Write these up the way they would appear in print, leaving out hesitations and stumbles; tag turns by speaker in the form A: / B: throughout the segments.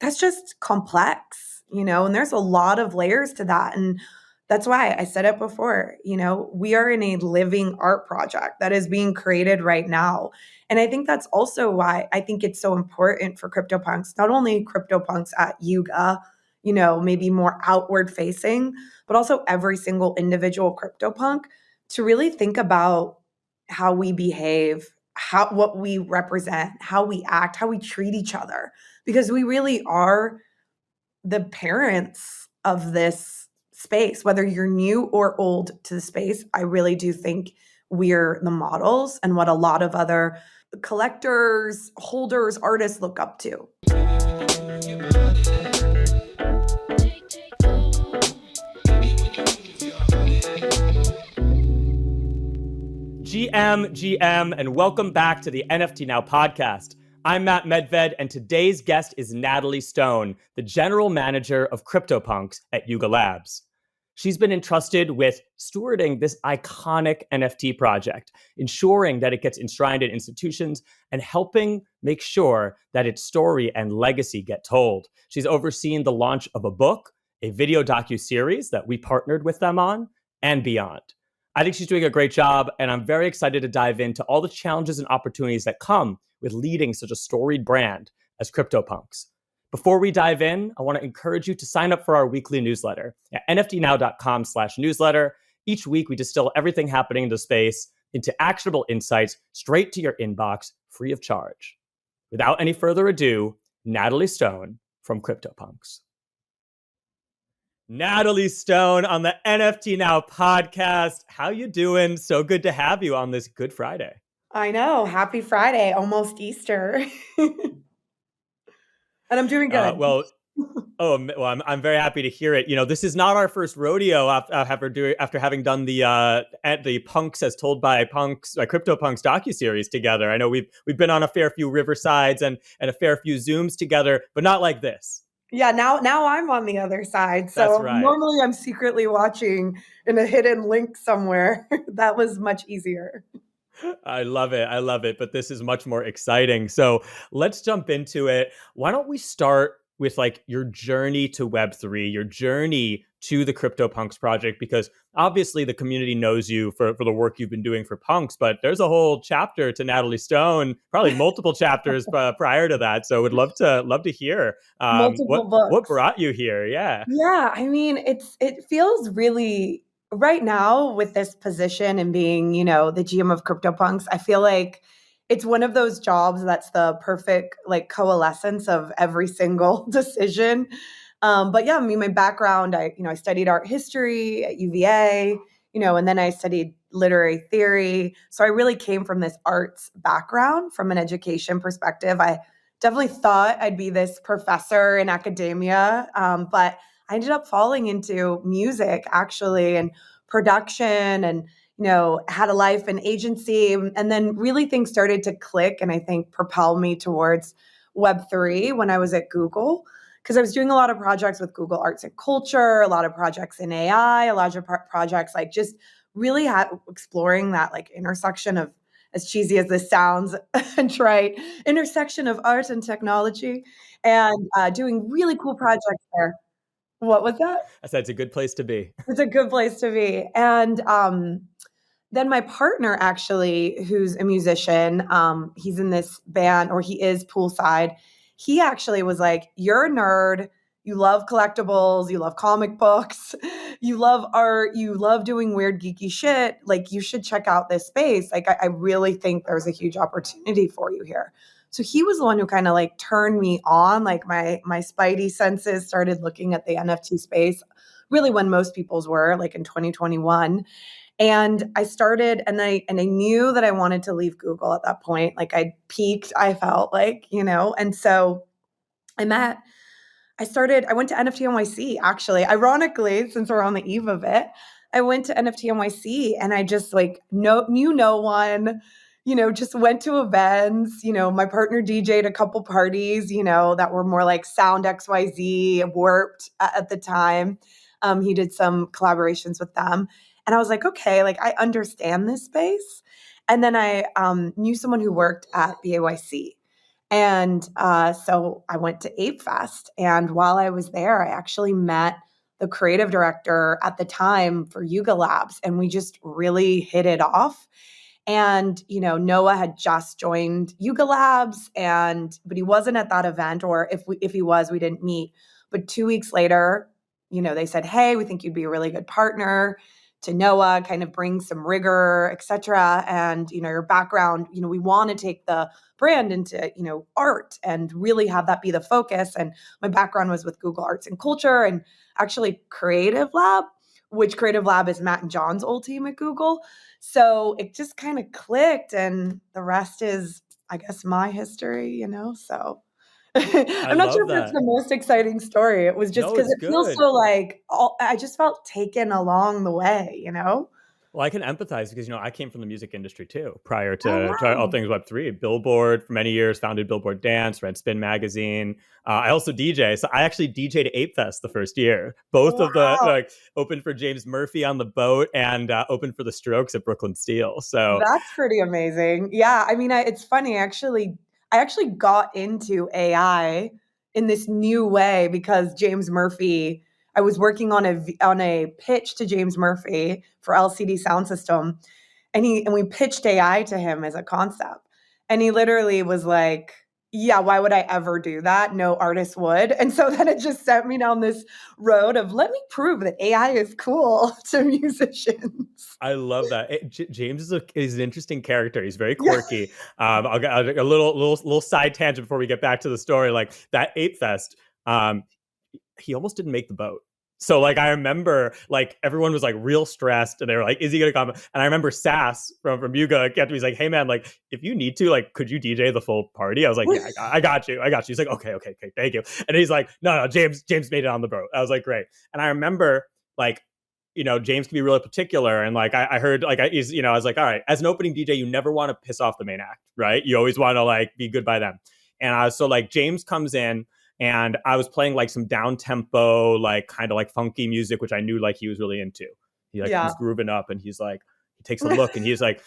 A: that's just complex, and there's a lot of layers to that. And that's why I said it before, we are in a living art project that is being created right now. And I think that's also why I think it's so important for CryptoPunks, not only CryptoPunks at Yuga, maybe more outward facing, but also every single individual CryptoPunk to really think about how we behave, what we represent, how we act, how we treat each other, because we really are the parents of this space. Whether you're new or old to the space, I really do think we're the models and what a lot of other collectors, holders, artists look up to.
B: GM, and welcome back to the NFT Now podcast. I'm Matt Medved, and today's guest is Natalie Stone, the general manager of CryptoPunks at Yuga Labs. She's been entrusted with stewarding this iconic NFT project, ensuring that it gets enshrined in institutions, and helping make sure that its story and legacy get told. She's overseen the launch of a book, a video docuseries that we partnered with them on, and beyond. I think she's doing a great job, and I'm very excited to dive into all the challenges and opportunities that come with leading such a storied brand as CryptoPunks. Before we dive in, I want to encourage you to sign up for our weekly newsletter at nftnow.com/newsletter. Each week, we distill everything happening in the space into actionable insights straight to your inbox, free of charge. Without any further ado, Natalie Stone from CryptoPunks. Natalie Stone on the NFT Now podcast. How you doing? So good to have you on this Good Friday.
A: I know. Happy Friday, almost Easter. And I'm doing good.
B: I'm very happy to hear it. This is not our first rodeo after having done the Punks as Told by Punks, CryptoPunks docuseries together. I know we've been on a fair few Riversides and a fair few Zooms together, but not like this.
A: Yeah, now I'm on the other side. So
B: That's right.
A: Normally I'm secretly watching in a hidden link somewhere. That was much easier.
B: I love it. But this is much more exciting. So let's jump into it. Why don't we start with your journey to Web3, your journey to the CryptoPunks project, because obviously the community knows you for the work you've been doing for Punks, but there's a whole chapter to Natalie Stone, probably multiple chapters prior to that. So would love to hear what brought you here. Yeah.
A: Yeah. I mean, it feels really right now with this position and being, the GM of CryptoPunks, I feel like it's one of those jobs that's the perfect coalescence of every single decision. But yeah, I mean, my background, I studied art history at UVA, and then I studied literary theory. So I really came from this arts background from an education perspective. I definitely thought I'd be this professor in academia, but I ended up falling into music actually and production and had a life in agency. And then really things started to click and I think propel me towards Web3 when I was at Google, because I was doing a lot of projects with Google Arts and Culture, a lot of projects in AI, a lot of projects just really exploring that intersection of, as cheesy as this sounds, and right, intersection of art and technology, and doing really cool projects there. What was that?
B: I said it's a good place to be.
A: It's a good place to be. And then my partner, actually, who's a musician, he's in this band, or he is Poolside. He actually was like, you're a nerd. You love collectibles. You love comic books. You love art. You love doing weird, geeky shit. You should check out this space. I really think there's a huge opportunity for you here. So he was the one who kind of turned me on. My spidey senses started looking at the NFT space, really when most people's were, in 2021. And I started, and I knew that I wanted to leave Google at that point. I peaked, I felt and so I went to NFT NYC, actually. Ironically, since we're on the eve of it, I went to NFT NYC and I just knew no one, just went to events. My partner DJ'd a couple parties, that were more Sound XYZ, Warped at the time. He did some collaborations with them. And I was like, okay, I understand this space. And then I knew someone who worked at BAYC. And so I went to Ape Fest. And while I was there, I actually met the creative director at the time for Yuga Labs, and we just really hit it off. And, Noah had just joined Yuga Labs, but he wasn't at that event, or if he was, we didn't meet. But 2 weeks later, they said, hey, we think you'd be a really good partner to Noah, kind of bring some rigor, et cetera. And, your background, we want to take the brand into, art and really have that be the focus. And my background was with Google Arts and Culture and actually Creative Lab, which Creative Lab is Matt and John's old team at Google. So it just kind of clicked, and the rest is, I guess, my history, so I'm not sure if it's the most exciting story. It was just because it feels so like I just felt taken along the way,
B: Well, I can empathize because, I came from the music industry too, prior to all things Web3. Billboard for many years, founded Billboard Dance, read Spin Magazine. I also DJ. So I actually DJ'd Ape Fest the first year. Both of the, opened for James Murphy on the boat and opened for the Strokes at Brooklyn Steel. So
A: that's pretty amazing. Yeah. I mean, it's funny. I actually got into AI in this new way because James Murphy, I was working on a pitch to James Murphy for LCD Sound System, and we pitched AI to him as a concept. And he literally was like, yeah, why would I ever do that? No artist would. And so then it just sent me down this road of, let me prove that AI is cool to musicians.
B: I love that. James is an interesting character. He's very quirky. I'll get a little side tangent before we get back to the story. Like that Ape Fest, he almost didn't make the boat. So like I remember like everyone was like real stressed and they were like, is he gonna come? And I remember Sass from Yuga kept me, he's like, hey man, like if you need to, like, could you DJ the full party? I was like, yeah, I got you. He's like, okay, thank you. And he's like, no, James made it on the boat. I was like, great. And I remember like, James can be really particular. And like, I heard like, I was like, all right, as an opening DJ, you never want to piss off the main act, right? You always want to like be good by them. And so like James comes in, and I was playing like some down tempo, like kind of like funky music, which I knew like he was really into. He was grooving up, and he takes a look, and he was like,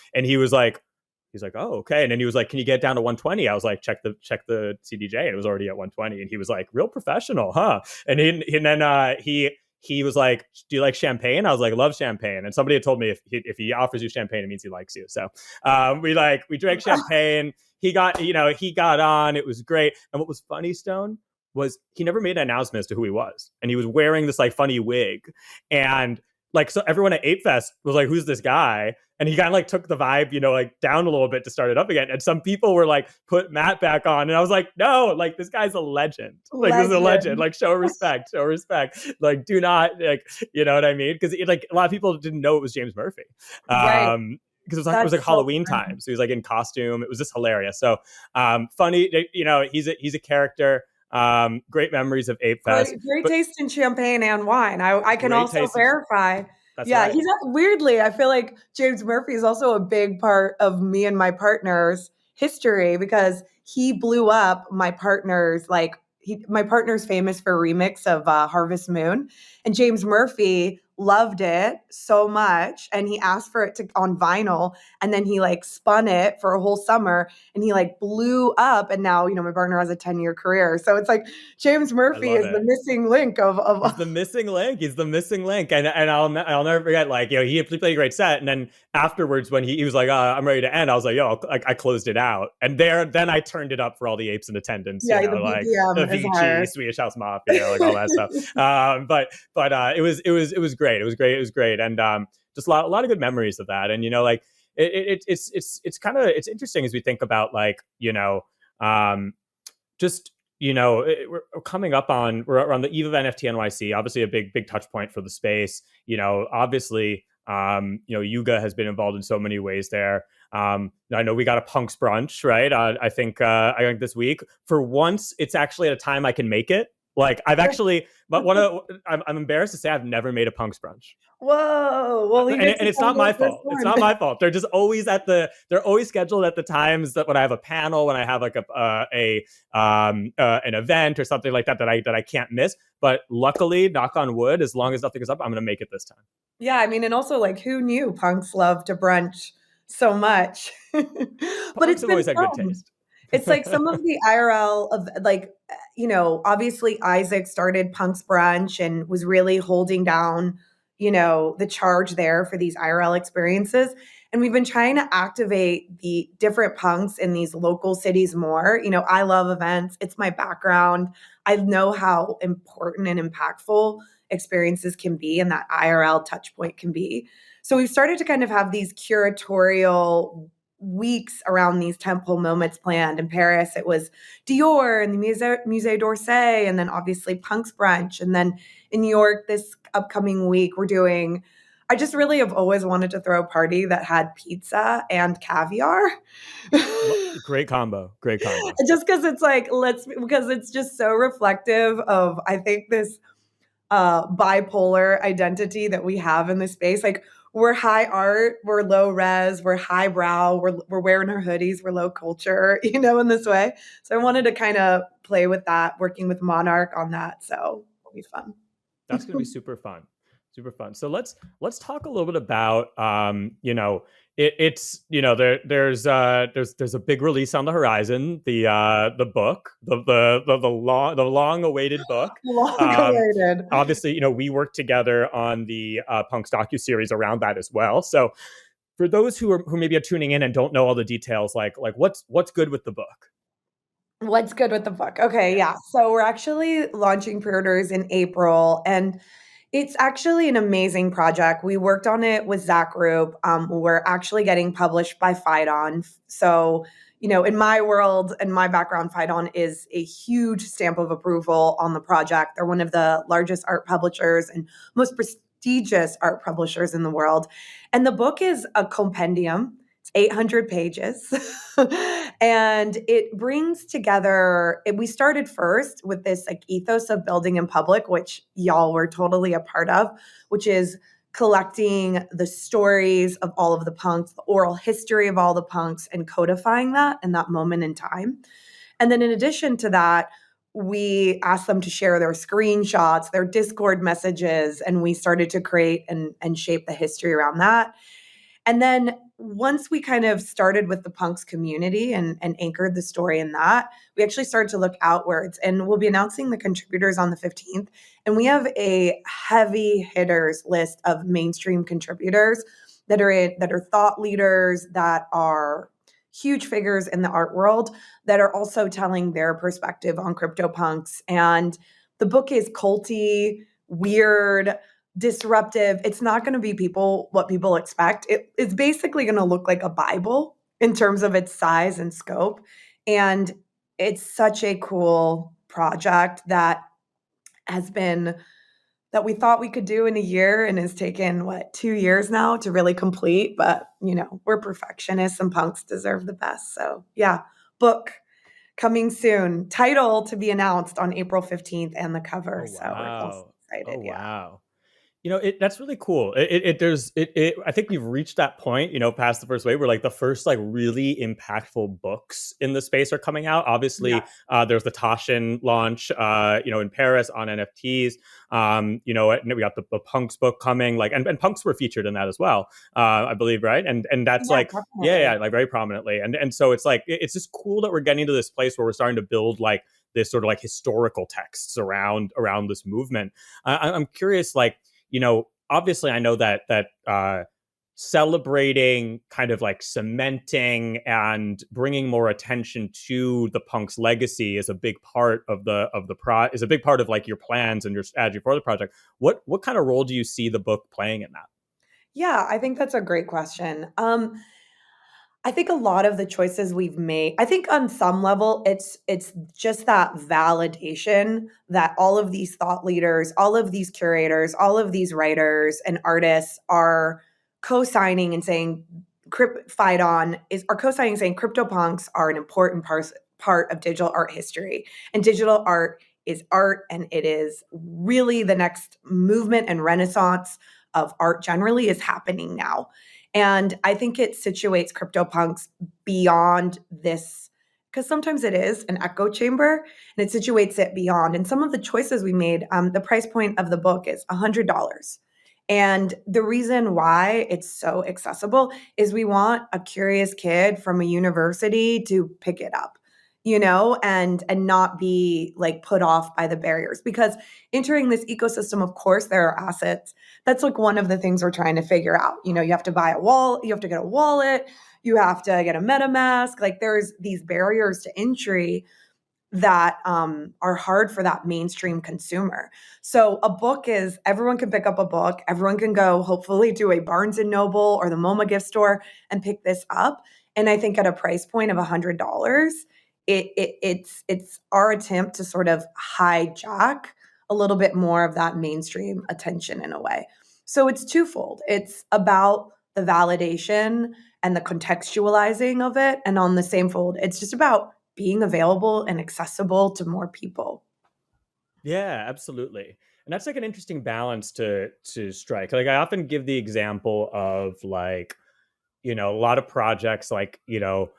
B: oh, okay. And then he was like, can you get down to 120? I was like, check the CDJ, and it was already at 120. And he was like, real professional, huh? And then he was like, do you like champagne? I was like, love champagne. And somebody had told me if he offers you champagne, it means he likes you. So we drank champagne. He got on. It was great. And what was funny, Stone, was he never made an announcement as to who he was. And he was wearing this like funny wig. And like, so everyone at Ape Fest was like, who's this guy? And he kind of like took the vibe, like down a little bit to start it up again. And some people were like, put Matt back on. And I was like, no, like this guy's a legend. Like this is a legend. Like show respect. Like do not like, you know what I mean? Because like a lot of people didn't know it was James Murphy.
A: Right.
B: Because it was like Halloween time. So he was like in costume. It was just hilarious. So funny, he's a character. Great memories of Ape Fest.
A: Great taste in champagne and wine. I can also verify.
B: That's right.
A: He's weirdly, I feel like James Murphy is also a big part of me and my partner's history because he blew up my partner's my partner's famous for a remix of Harvest Moon, and James Murphy loved it so much, and he asked for it on vinyl, and then he like spun it for a whole summer, and he like blew up, and now my partner has a 10-year career. So it's like James Murphy is the missing link of
B: He's the missing link. He's the missing link, and I'll never forget. Like he played a great set, and then afterwards when he was like, I'm ready to end, I was like, I closed it out, and then I turned it up for all the apes in attendance.
A: Yeah,
B: like the Vici, Swedish House Mafia, like all that stuff. But it was great. It was great, and just a lot of good memories of that. And it's interesting as we think about like we're coming up we're on the eve of NFT NYC, obviously a big touch point for the space. Obviously Yuga has been involved in so many ways there. I know we got a Punks brunch, right? I think this week. For once, it's actually at a time I can make it. Like I've actually, but I'm embarrassed to say I've never made a Punks brunch.
A: Whoa! Well,
B: and it's not my fault. It's not my fault. They're just always they're always scheduled at the times that when I have a panel, when I have like an event or something like that I can't miss. But luckily, knock on wood, as long as nothing is up, I'm going to make it this time.
A: Yeah, I mean, and also like, who knew punks love to brunch so much? But
B: it's always had good taste.
A: It's like some of the IRL of like, obviously Isaac started Punk's Brunch and was really holding down, the charge there for these IRL experiences. And we've been trying to activate the different punks in these local cities more. I love events. It's my background. I know how important and impactful experiences can be and that IRL touch point can be. So we've started to kind of have these curatorial weeks around these temple moments planned. In Paris, it was Dior and the Musée d'Orsay, and then obviously Punk's Brunch. And then in New York this upcoming week, we're doing, I just really have always wanted to throw a party that had pizza and caviar.
B: Great combo. Great combo.
A: Just because it's like, because it's just so reflective of, I think, this bipolar identity that we have in this space. Like, we're high art, we're low res, we're high brow, we're wearing our hoodies, we're low culture, in this way. So I wanted to kind of play with that, working with Monarch on that. So it'll be fun.
B: That's going to be super fun. Super fun. So let's talk a little bit about there's a big release on the horizon, the book, the long awaited book.
A: Long awaited.
B: Obviously, we worked together on the Punks docuseries around that as well. So for those who maybe are tuning in and don't know all the details, like what's good with the book?
A: What's good with the book? Okay, yeah. So we're actually launching pre-orders in April, and it's actually an amazing project. We worked on it with Zach Group. We're actually getting published by Phaidon. So, in my world and my background, Phaidon is a huge stamp of approval on the project. They're one of the largest art publishers and most prestigious art publishers in the world. And the book is a compendium. It's 800 pages. And it brings together, we started first with this like ethos of building in public, which y'all were totally a part of, which is collecting the stories of all of the punks, the oral history of all the punks, and codifying that in that moment in time. And then in addition to that, we asked them to share their screenshots, their Discord messages, and we started to create and shape the history around that. And then once we kind of started with the punks community and anchored the story in that, we actually started to look outwards, and we'll be announcing the contributors on the 15th. And we have a heavy hitters list of mainstream contributors that are thought leaders, that are huge figures in the art world, that are also telling their perspective on CryptoPunks. And the book is culty, weird, disruptive. It's not going to be what people expect. It's basically going to look like a Bible in terms of its size and scope. And it's such a cool project that we thought we could do in a year, and has taken 2 years now to really complete. But we're perfectionists, and punks deserve the best. So yeah, book coming soon. Title to be announced on April 15th, and the cover.
B: Oh, wow.
A: So we're also excited.
B: Oh, wow. That's really cool. I think we've reached that point, past the first wave, where like the first like really impactful books in the space are coming out. Obviously, there's the Toshin launch, in Paris on NFTs. And we got the Punks book coming, and Punks were featured in that as well, I believe, right? And that's like very prominently. And so it's like it's just cool that we're getting to this place where we're starting to build like this sort of like historical texts around this movement. I'm curious, like, obviously I know that celebrating, kind of like cementing and bringing more attention to the punks legacy is a big part of is a big part of like your plans and your strategy for the project. What kind of role do you see the book playing in that?
A: Yeah, I think that's a great question. I think a lot of the choices we've made, I think on some level, it's just that validation that all of these thought leaders, all of these curators, all of these writers and artists are co-signing and saying, Phaidon are co-signing saying CryptoPunks are an important part of digital art history. And digital art is art, and it is really the next movement and renaissance of art generally is happening now. And I think it situates CryptoPunks beyond this, because sometimes it is an echo chamber, and it situates it beyond. And some of the choices we made, the price point of the book is $100. And the reason why it's so accessible is we want a curious kid from a university to pick it up. and not be like put off by the barriers. Because entering this ecosystem, of course, there are assets. That's like one of the things we're trying to figure out. You have to buy a wallet, you have to get a wallet, you have to get a MetaMask. Like there's these barriers to entry that are hard for that mainstream consumer. So a book is, everyone can pick up a book. Everyone can go hopefully to a Barnes and Noble or the MoMA gift store and pick this up. And I think at a price point of $100, it's our attempt to sort of hijack a little bit more of that mainstream attention in a way. So it's twofold. It's about the validation and the contextualizing of it. And on the same fold, it's just about being available and accessible to more people.
B: Yeah, absolutely. And that's like an interesting balance to strike. Like I often give the example of like, a lot of projects like go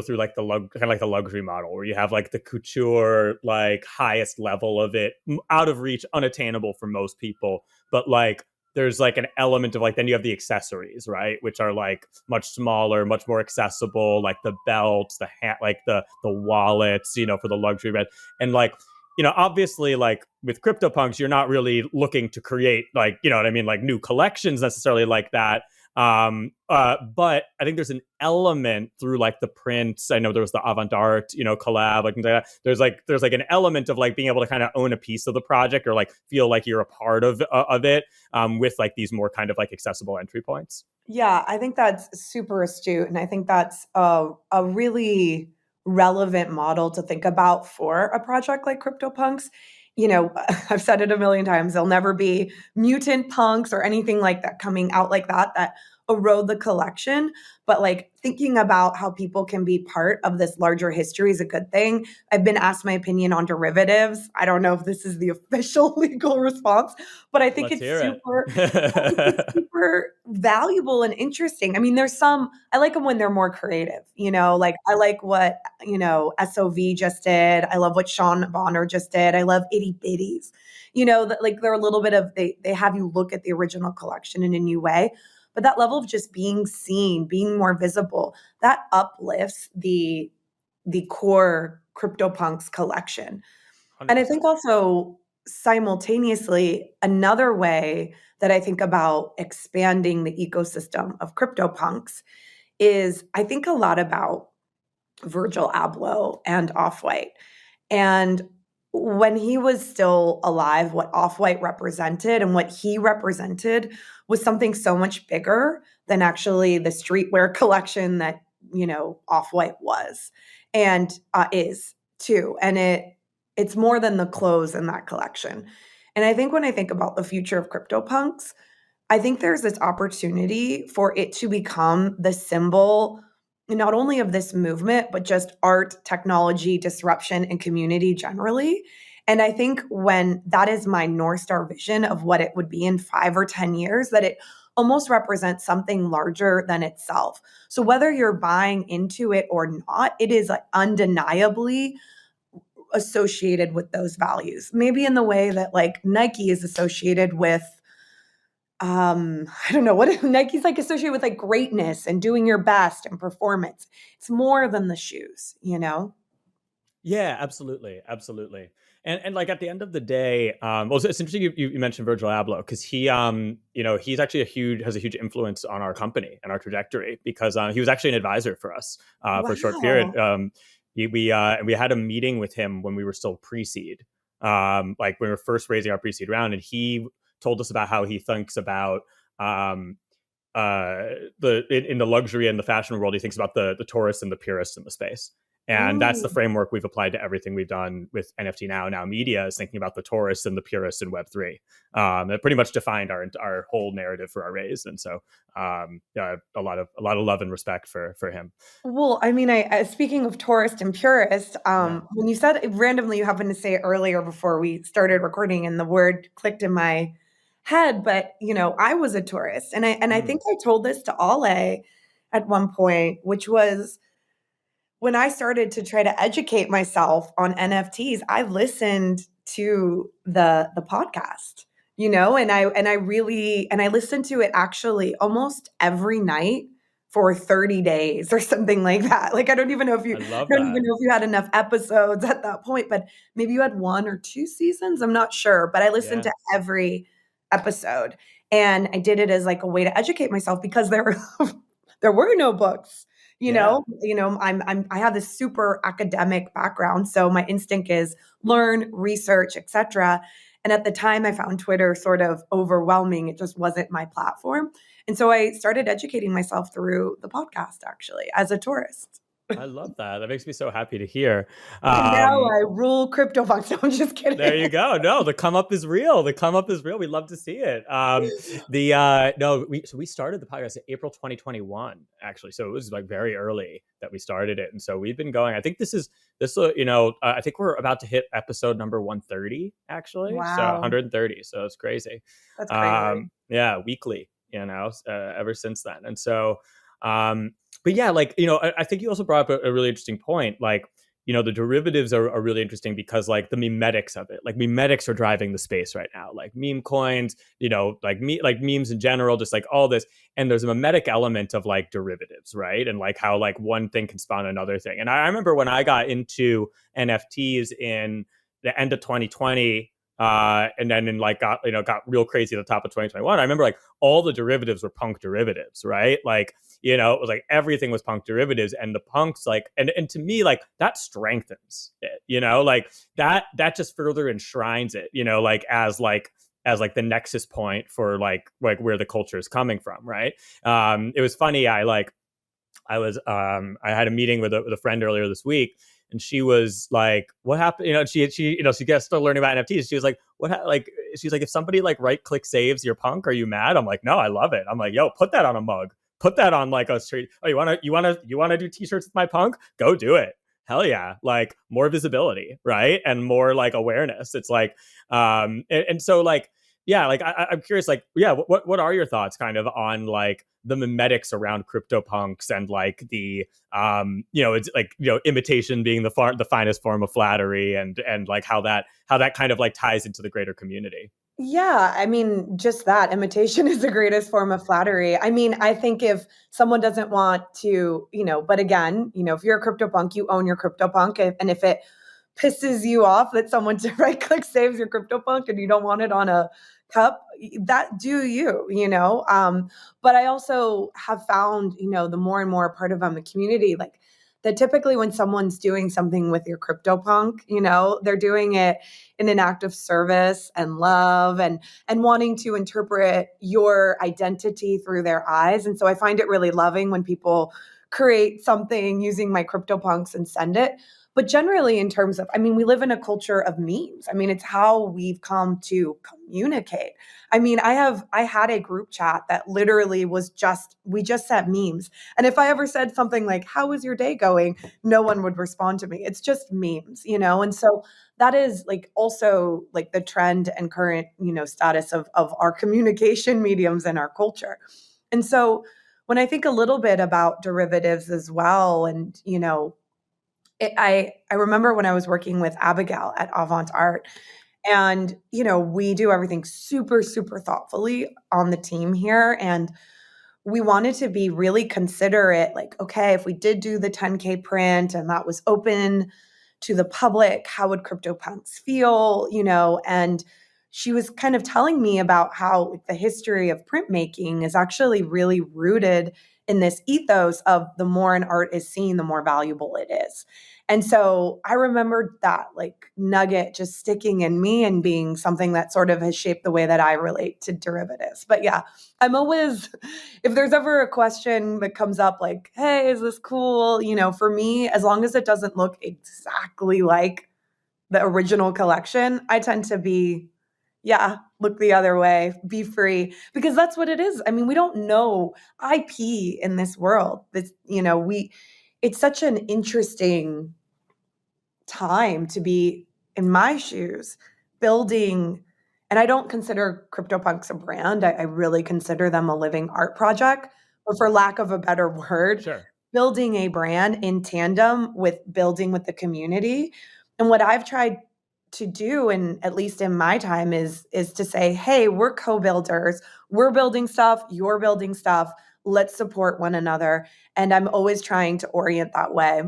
B: through like kind of like the luxury model where you have like the couture, like highest level of it, out of reach, unattainable for most people. But like there's like an element of like, then you have the accessories, right? Which are like much smaller, much more accessible, like the belts, the hat, like the wallets, for the luxury bed. And like, obviously like with CryptoPunks, you're not really looking to create like, what I mean? Like new collections necessarily like that. But I think there's an element through like the prints. I know there was the avant-art, collab, like there's like an element of like being able to kind of own a piece of the project or like feel like you're a part of it, with like these more kind of like accessible entry points.
A: Yeah, I think that's super astute. And I think that's a really relevant model to think about for a project like CryptoPunks. I've said it a million times, there'll never be mutant punks or anything like that coming out like that erode the collection. But like thinking about how people can be part of this larger history is a good thing. I've been asked my opinion on derivatives. I don't know if this is the official legal response, but I think
B: Let's
A: it's
B: hear
A: it's
B: it.
A: super valuable and interesting. I mean, I like them when they're more creative, like I like what, SOV just did. I love what Sean Bonner just did. I love itty bitties, that like they're a little bit of, they have you look at the original collection in a new way. But that level of just being seen, being more visible, that uplifts the core CryptoPunks collection. And I
B: 100%.
A: think also simultaneously, another way that I think about expanding the ecosystem of CryptoPunks is I think a lot about Virgil Abloh and Off-White. And when he was still alive, what Off-White represented and what he represented was something so much bigger than actually the streetwear collection that, Off-White was and is too. And it's more than the clothes in that collection. And I think when I think about the future of CryptoPunks, I think there's this opportunity for it to become the symbol not only of this movement, but just art, technology, disruption, and community generally. And I think when that is my North Star vision of what it would be in 5 or 10 years, that it almost represents something larger than itself. So whether you're buying into it or not, it is like undeniably associated with those values. Maybe in the way that like Nike is associated with I don't know what Nike's like associated with like greatness and doing your best and performance. It's more than the shoes.
B: Yeah, absolutely, absolutely. And like at the end of the day, well, it's interesting you mentioned Virgil Abloh because he's actually has a huge influence on our company and our trajectory because he was actually an advisor for us for a short period.
A: Wow.
B: We had a meeting with him when we were still pre-seed, like when we were first raising our pre-seed round, and he told us about how he thinks about in the luxury and the fashion world, he thinks about the tourists and the purists in the space. And that's the
A: Mm.
B: framework we've applied to everything we've done with NFT now media is thinking about the tourists and the purists in Web3. It pretty much defined our whole narrative for our raise. And so yeah, a lot of love and respect for him.
A: Well, I mean, speaking of tourist and purist,
B: Yeah.
A: when you said randomly, you happened to say it earlier before we started recording, and the word clicked in my head. But I was a tourist, and I
B: Mm.
A: think I told this to Ale at one point, which was when I started to try to educate myself on NFTs, I listened to the podcast, and I listened to it actually almost every night for 30 days or something like that. Like, I don't even know if
B: I love
A: I don't even
B: that.
A: know if you had enough episodes at that point, but maybe you had 1 or 2 seasons. I'm not sure, but I listened
B: Yeah.
A: to every episode, and I did it as like a way to educate myself because there were there were no books.
B: Yeah.
A: I have this super academic background, so my instinct is learn, research, etc. And at the time, I found Twitter sort of overwhelming. It just wasn't my platform. And so I started educating myself through the podcast, actually, as a tourist.
B: I love that. That makes me so happy to hear.
A: And now I rule CryptoPunks. No, I'm just
B: There
A: kidding.
B: you go. No, the come up is real. The come up is real. We love to see it. No, we started the podcast in April 2021, actually. So it was like very early that we started it, and so we've been going. I think I think we're about to hit episode number 130, actually. So
A: Wow,
B: 130. So it's crazy.
A: that's crazy.
B: Yeah, weekly. Ever since then, and so, but yeah, I think you also brought up a really interesting point, like. The derivatives are really interesting because like the memetics of it, like memetics are driving the space right now, like meme coins, like memes in general, just like all this. And there's a memetic element of like derivatives, right? And like how like one thing can spawn another thing. And I remember when I got into NFTs in the end of 2020, and then got real crazy at the top of 2021. I remember like all the derivatives were punk derivatives, right? Like, it was like everything was punk derivatives, and the punks and to me, like that strengthens it, like that just further enshrines it, as the nexus point for like where the culture is coming from, right? It was funny. I had a meeting with a friend earlier this week, and she was like, "What happened?" She gets started learning about NFTs. She was like, she's like, if somebody like right click saves your punk, are you mad? I'm like, no, I love it. I'm like, yo, put that on a mug. Put that on like a street. Oh, you wanna do t-shirts with my punk? Go do it. Hell yeah. Like more visibility, right? And more like awareness. It's like, and so like, yeah, like I'm curious, like, yeah, what are your thoughts kind of on like the memetics around CryptoPunks and like the it's like imitation being the finest form of flattery, and like how that kind of like ties into the greater community.
A: Yeah, I mean, just that imitation is the greatest form of flattery. I mean, I think if someone doesn't want to, but again, if you're a CryptoPunk, you own your CryptoPunk. And if it pisses you off that someone to right click saves your CryptoPunk and you don't want it on a cup, that do you. But I also have found, the more and more a part of the community, like that typically when someone's doing something with your CryptoPunk, they're doing it in an act of service and love and wanting to interpret your identity through their eyes. And so I find it really loving when people create something using my CryptoPunks and send it. But generally, in terms of, we live in a culture of memes. It's how we've come to communicate. I had a group chat that literally we just sent memes. And if I ever said something like, how is your day going? No one would respond to me. It's just memes. And so that is like also like the trend and current, status of our communication mediums in our culture. And so when I think a little bit about derivatives as well, and, I remember when I was working with Abigail at Avant Art, and we do everything super, super thoughtfully on the team here, and we wanted to be really considerate. Like, okay, if we did do the 10K print and that was open to the public, how would CryptoPunks feel? And she was kind of telling me about how like, the history of printmaking is actually really rooted in this ethos of the more an art is seen, the more valuable it is. And so I remembered that like nugget just sticking in me and being something that sort of has shaped the way that I relate to derivatives. But yeah, I'm always, if there's ever a question that comes up like, hey, is this cool? For me, as long as it doesn't look exactly like the original collection, I tend to be, yeah, look the other way, be free, because that's what it is. We don't know IP in this world. It's such an interesting time to be in my shoes building. And I don't consider CryptoPunks a brand. I really consider them a living art project, but for lack of a better word,
B: Sure.
A: building a brand in tandem with building with the community. And what I've tried to do, and at least in my time, is to say, hey, we're co-builders. We're building stuff, you're building stuff. Let's support one another. And I'm always trying to orient that way.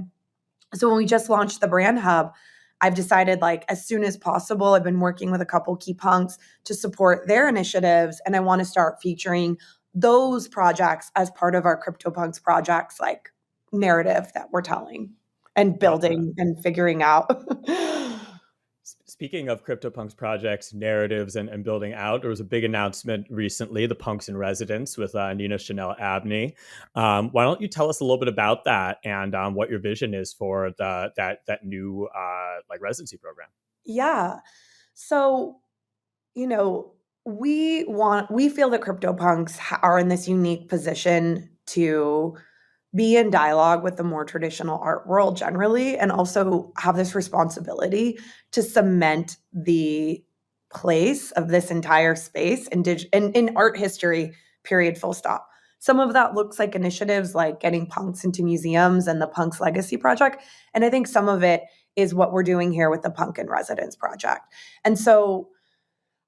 A: So when we just launched the brand hub, I've decided like as soon as possible, I've been working with a couple key punks to support their initiatives. And I want to start featuring those projects as part of our CryptoPunks projects, like narrative that we're telling and building and figuring out.
B: Speaking of CryptoPunks projects, narratives, and building out, there was a big announcement recently, the Punks in Residence with Nina Chanel Abney. Why don't you tell us a little bit about that and what your vision is for that new like residency program?
A: Yeah. So, you know, we feel that CryptoPunks are in this unique position to be in dialogue with the more traditional art world generally, and also have this responsibility to cement the place of this entire space in art history, period, full stop. Some of that looks like initiatives like getting punks into museums and the Punks Legacy Project. And I think some of it is what we're doing here with the Punk in Residence Project. And so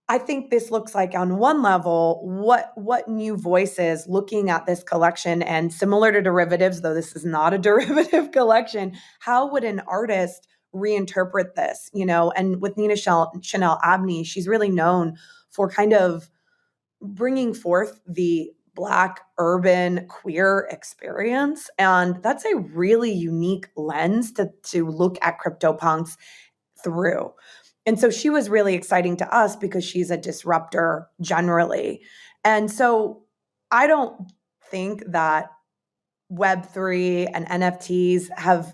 A: I think this looks like on one level, what new voices looking at this collection, and similar to derivatives, though this is not a derivative collection, how would an artist reinterpret this, And with Nina Chanel Abney, she's really known for kind of bringing forth the Black urban queer experience. And that's a really unique lens to look at CryptoPunks through. And so she was really exciting to us because she's a disruptor generally. And so I don't think that Web3 and NFTs have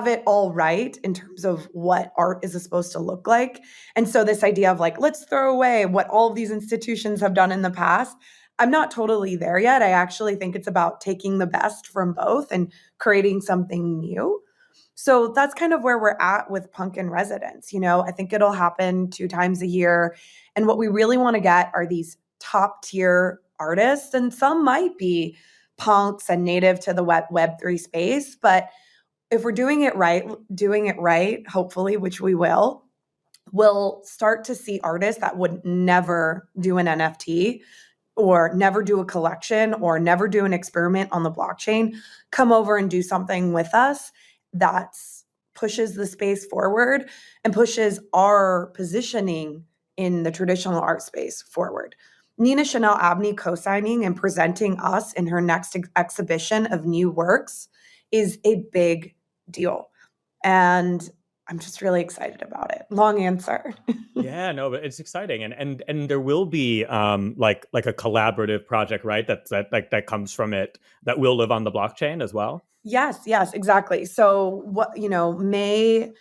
A: it all right in terms of what art is supposed to look like. And so this idea of like, let's throw away what all of these institutions have done in the past, I'm not totally there yet. I actually think it's about taking the best from both and creating something new. So that's kind of where we're at with Punk in Residence. I think it'll happen 2 times a year. And what we really want to get are these top tier artists, and some might be punks and native to the Web3 space. But if we're doing it right, hopefully, which we will, we'll start to see artists that would never do an NFT or never do a collection or never do an experiment on the blockchain come over and do something with us that pushes the space forward and pushes our positioning in the traditional art space forward. Nina Chanel Abney co-signing and presenting us in her next exhibition of new works is a big deal. And I'm just really excited about it. Long answer.
B: Yeah, no, but it's exciting, and there will be like a collaborative project, right? That comes from it that will live on the blockchain as well.
A: Yes, exactly. So May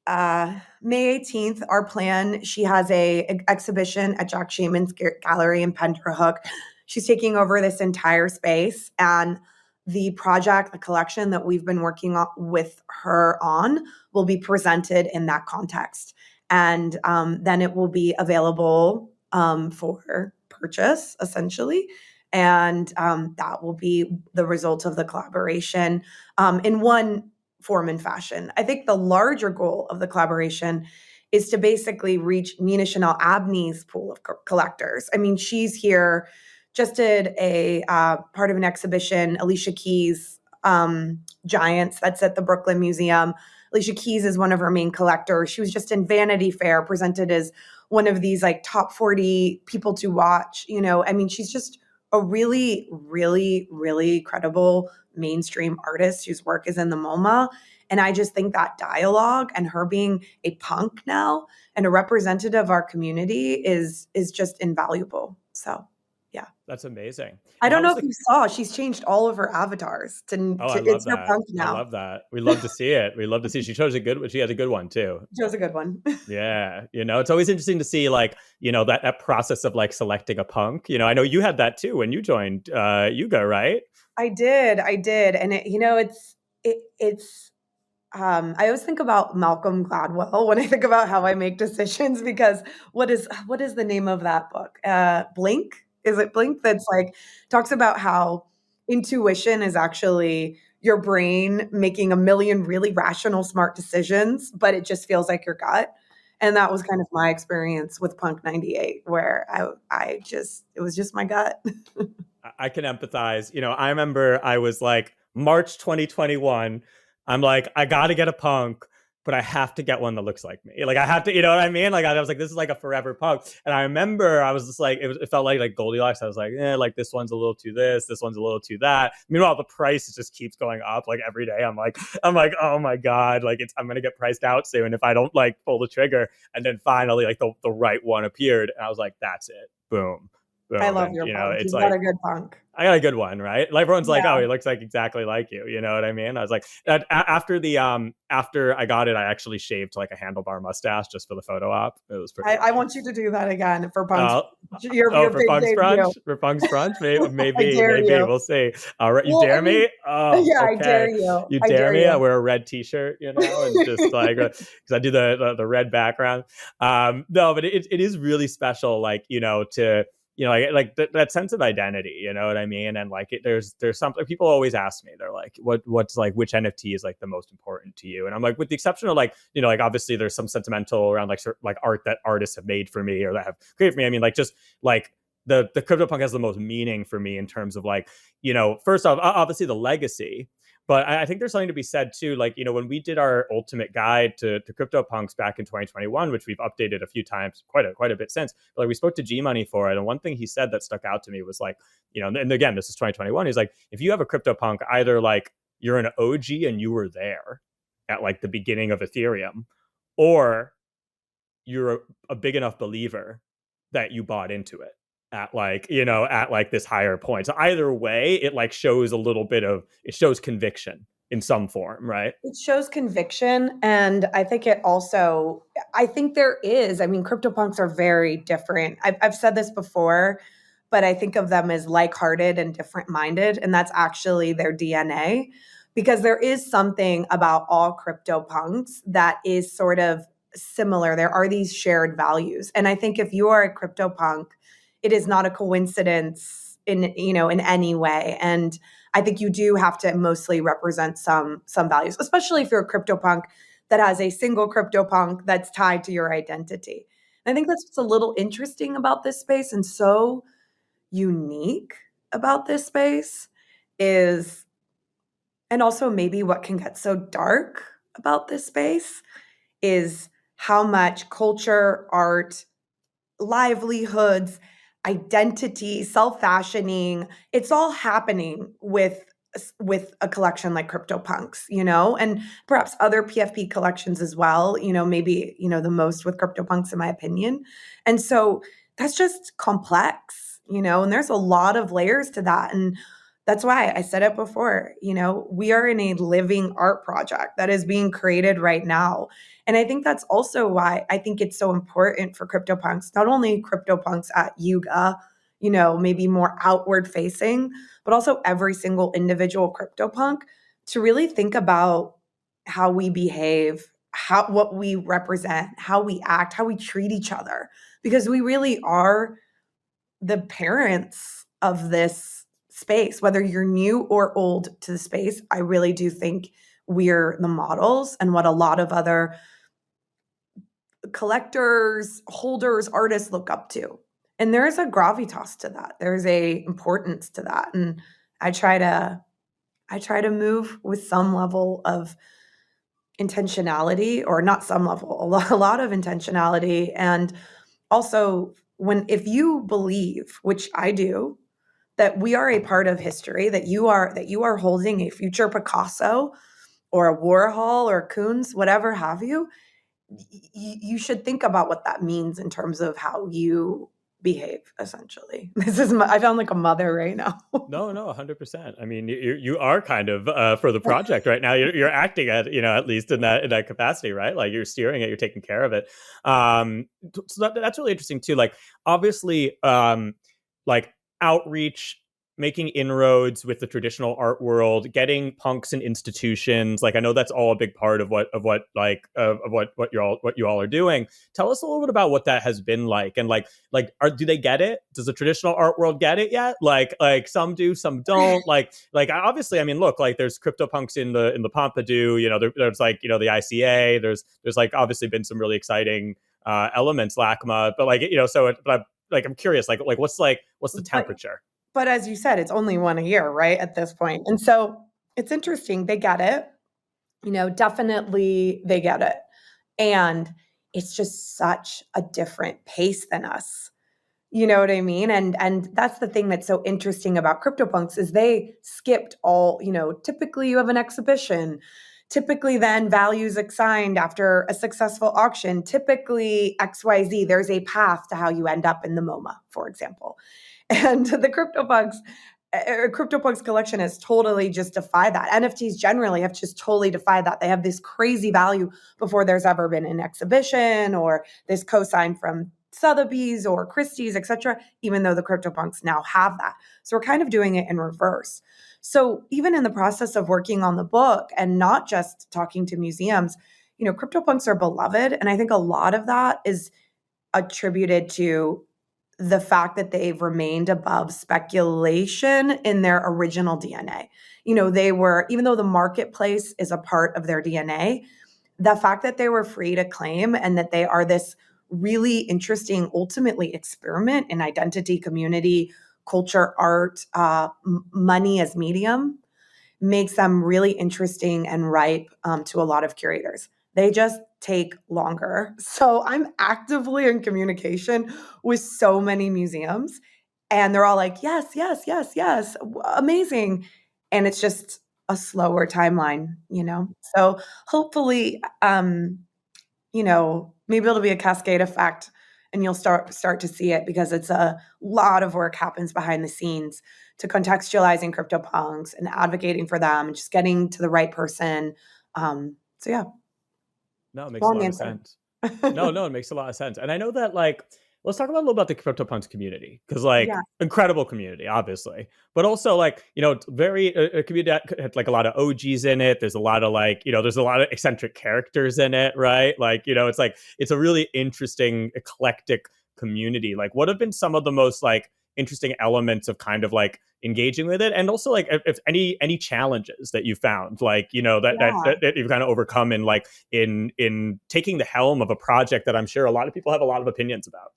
A: 18th, our plan. She has a exhibition at Jack Shaman's gallery in Penderhook. She's taking over this entire space, and the project, the collection that we've been working on with her on, will be presented in that context. And then it will be available for purchase, essentially. And that will be the result of the collaboration in one form and fashion. I think the larger goal of the collaboration is to basically reach Nina Chanel Abney's pool of collectors. I mean, she's here, just did a part of an exhibition, Alicia Keys' Giants, that's at the Brooklyn Museum. Alicia Keys is one of her main collectors. She was just in Vanity Fair, presented as one of these like top 40 people to watch. I mean, she's just a really, really, really credible mainstream artist whose work is in the MoMA. And I just think that dialogue and her being a punk now and a representative of our community is just invaluable. So yeah.
B: That's amazing.
A: I don't know if you saw, she's changed all of her avatars to
B: I love
A: it's her
B: that.
A: punk now.
B: I love that. We love to see it. We love to see. She has a good one too.
A: She has a good one.
B: Yeah. It's always interesting to see like, that process of like selecting a punk. I know you had that too when you joined Yuga, right?
A: I did. And it's I always think about Malcolm Gladwell when I think about how I make decisions, because what is the name of that book? Blink? Is it Blink? That's like talks about how intuition is actually your brain making a million really rational, smart decisions, but it just feels like your gut. And that was kind of my experience with Punk 98, where it was just my gut.
B: I can empathize. I remember I was like March 2021. I'm like, I got to get a punk, but I have to get one that looks like me. Like I have to, you know what I mean? Like I was like, this is like a forever punk. And I remember I was just like, it felt like Goldilocks. I was like, like this one's a little too this one's a little too that. Meanwhile, the price just keeps going up like every day. I'm like, oh my God, like I'm gonna get priced out soon if I don't like pull the trigger. And then finally, like the right one appeared, and I was like, that's it, boom.
A: I love
B: And,
A: your punk.
B: it's
A: You've
B: like,
A: got a good punk.
B: I got a good one, right? Like everyone's like,
A: Yeah.
B: oh, he looks like exactly like you. You know what I mean? I was like, after I got it, I actually shaved like a handlebar mustache just for the photo op. It was pretty.
A: I want you to do that again for Punk's.
B: For Punk's brunch, maybe
A: you.
B: we'll see. All right, you dare me? Oh,
A: yeah,
B: okay.
A: I dare you.
B: You dare me? I wear a red T-shirt, and just like because I do the red background. No, but it is really special, like to. That sense of identity, you know what I mean? And like, there's something people always ask me, they're like, what's like, which NFT is like the most important to you? And I'm like, with the exception of like, like obviously there's some sentimental around like art that artists have made for me or that have created for me. I mean, like just like the CryptoPunk has the most meaning for me in terms of like, first off, obviously the legacy. But I think there's something to be said too, like, when we did our ultimate guide to CryptoPunks back in 2021, which we've updated a few times, quite a bit since, but like we spoke to G Money for it. And one thing he said that stuck out to me was like, and again, this is 2021. He's like, if you have a CryptoPunk, either like you're an OG and you were there at like the beginning of Ethereum, or you're a big enough believer that you bought into it at like this higher point. So either way, it like shows it shows conviction in some form, right?
A: It shows conviction. And I think there is, CryptoPunks are very different. I've said this before, but I think of them as like-hearted and different-minded. And that's actually their DNA, because there is something about all CryptoPunks that is sort of similar. There are these shared values. And I think if you are a CryptoPunk, it is not a coincidence in any way. And I think you do have to mostly represent some values, especially if you're a CryptoPunk that has a single CryptoPunk that's tied to your identity. And I think that's what's a little interesting about this space and so unique about this space is, and also maybe what can get so dark about this space is how much culture, art, livelihoods, identity, self-fashioning, it's all happening with a collection like CryptoPunks, and perhaps other PFP collections as well, maybe, the most with CryptoPunks in my opinion. And so that's just complex, and there's a lot of layers to that. And that's why I said it before, we are in a living art project that is being created right now. And I think that's also why I think it's so important for CryptoPunks, not only CryptoPunks at Yuga, maybe more outward facing, but also every single individual CryptoPunk to really think about how we behave, what we represent, how we act, how we treat each other, because we really are the parents of this space, whether you're new or old to the space. I really do think we're the models and what a lot of other collectors, holders, artists look up to. And there's a gravitas to that. There's a importance to that. And I try to move with some level of intentionality, or not some level, a lot of intentionality. And also if you believe, which I do, that we are a part of history, that you are holding a future Picasso or a Warhol or Koons, whatever have you, you should think about what that means in terms of how you behave, essentially. I sound like a mother right now.
B: No, 100%. I mean, you are kind of for the project right now. You're acting at least in that capacity, right? Like you're steering it, you're taking care of it. So that's really interesting too. Like obviously, like outreach, making inroads with the traditional art world, getting punks and institutions. Like I know that's all a big part of what you all are doing. Tell us a little bit about what that has been like, and do they get it? Does the traditional art world get it yet? Like some do, some don't. like obviously, I mean, look, like there's CryptoPunks in the Pompidou. There's like the ICA. There's like obviously been some really exciting elements, LACMA, but like, I'm curious, like what's the temperature?
A: But as you said, it's only one a year, right? At this point. And so it's interesting. They get it, definitely they get it. And it's just such a different pace than us. You know what I mean? And that's the thing that's so interesting about CryptoPunks is they skipped all, typically you have an exhibition. Typically then values assigned after a successful auction. Typically XYZ, there's a path to how you end up in the MoMA, for example. And the CryptoPunks collection has totally just defied that. NFTs generally have just totally defied that. They have this crazy value before there's ever been an exhibition or this cosign from Sotheby's or Christie's, etc., even though the CryptoPunks now have that. So we're kind of doing it in reverse. So even in the process of working on the book and not just talking to museums, CryptoPunks are beloved. And I think a lot of that is attributed to the fact that they've remained above speculation in their original DNA. They were, even though the marketplace is a part of their DNA, the fact that they were free to claim and that they are this really interesting, ultimately, experiment in identity, community, culture, art, money as medium makes them really interesting and ripe to a lot of curators. They just take longer. So I'm actively in communication with so many museums and they're all like, yes, yes, yes, yes, amazing. And it's just a slower timeline, So hopefully, maybe it'll be a cascade effect and you'll start to see it because it's a lot of work happens behind the scenes to contextualizing CryptoPunks and advocating for them and just getting to the right person. So yeah.
B: No, it makes a lot of sense. No, it makes a lot of sense. And I know that let's talk a little about the CryptoPunks community because incredible community, obviously, but also very a community that had a lot of OGs in it. There's a lot of there's a lot of eccentric characters in it, right? It's a really interesting, eclectic community. What have been some of the most interesting elements of kind of engaging with it, and also if any challenges that you found that you've kind of overcome in taking the helm of a project that I'm sure a lot of people have a lot of opinions about.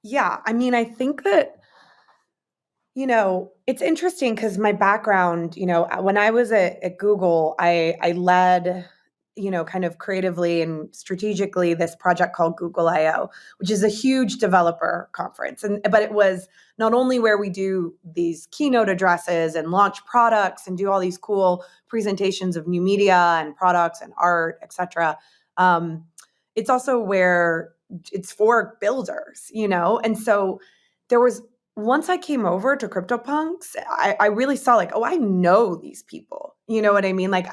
A: Yeah, I mean, I think that it's interesting because my background, when I was at Google, I led kind of creatively and strategically this project called Google I/O, which is a huge developer conference. But it was not only where we do these keynote addresses and launch products and do all these cool presentations of new media and products and art, etc. It's also where it's for builders, and so there was. Once I came over to CryptoPunks, I really saw I know these people. You know what I mean? Like